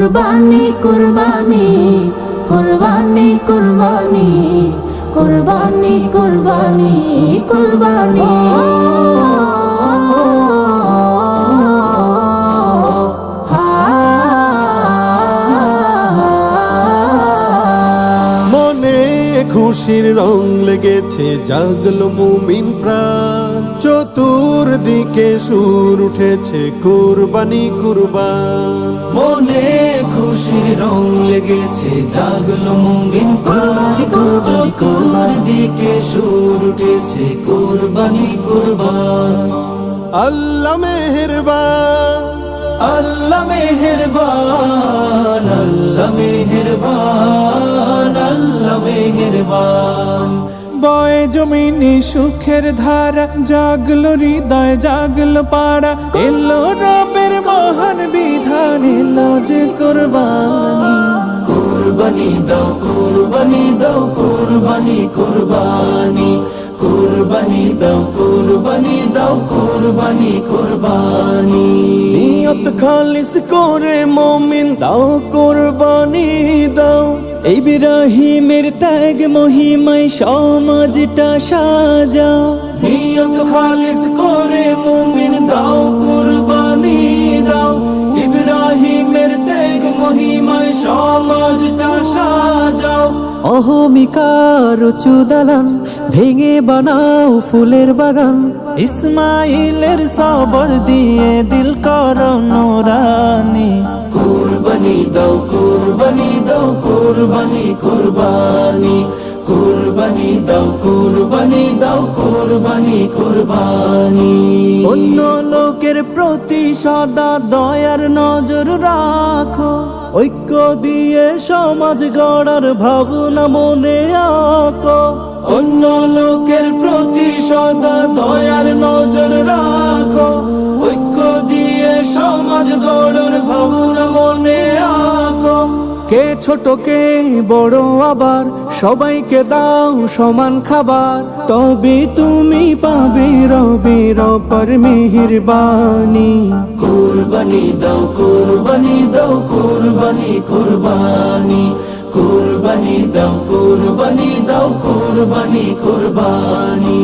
কুরবানি কুরবানি কুরবানি কুরবানি কুরবানি কুরবানি কুরবানি খুশির রং লেগেছে জাগলো মুমিন প্রাণ চতুর্দিকে সুর উঠেছে কুরবানি কুরবান মনে খুশির রং লেগেছে জাগলো মুমিন প্রাণ চতুর্দিকে সুর উঠেছে কুরবানি কুরবান আল্লাহ মেহেরবান আল্লাহ মেহেরবান আল্লাহ মেহেরবান আল্লাহ মেহেরবান বয়ে জমিনে সুখের ধারা জাগলো হৃদয় জাগলো পাড়া এলো রবের মহান বিধান এলো যে কুরবানি কুরবানি দাও কুরবানি দাও কুরবানি কুরবানি কুরবানি দাও কুরবানি দাও কুরবানি কুরবানি নিয়ত খালিস করে মুমিন দাও কুরবানি দাও ইব্রাহিমের ত্যাগ মহিমায় সমাজটা সাজাও নিয়ত খালিস করে মুমিন দাও কুরবানি দাও ইব্রাহিমের ত্যাগ মহিমায় সমাজটা সাজাও অহমিকার উঁচু দালান ভেঙে বানাও ফুলের বাগান ইসমাইলের সবর দিয়ে দিল করো নোরানি কুরবানি দাও কুরবানি দাও কুরবানি কুরবানি কুরবানি দাও কুরবানি দাও কুরবানি কুরবানি অন্য লোকের প্রতি সদা দয়ার নজর রাখো ঐক্য দিয়ে সমাজ গড়ার ভাবনা মনে আঁকো অন্য লোকের প্রতি সদা দয়ার নজর রাখো ঐক্য দিয়ে সমাজ গড়ার ভাবনা মনে আঁকো কে ছোট কে বড় আবার সবাইকে দাও সমান খাবার তবে তুমি পাবে রবের অপার মেহেরবানি কুরবানি দাও কুরবানি দাও কুরবানি কুরবানি কুরবানি দাও কুরবানি দাও কুরবানি কুরবানি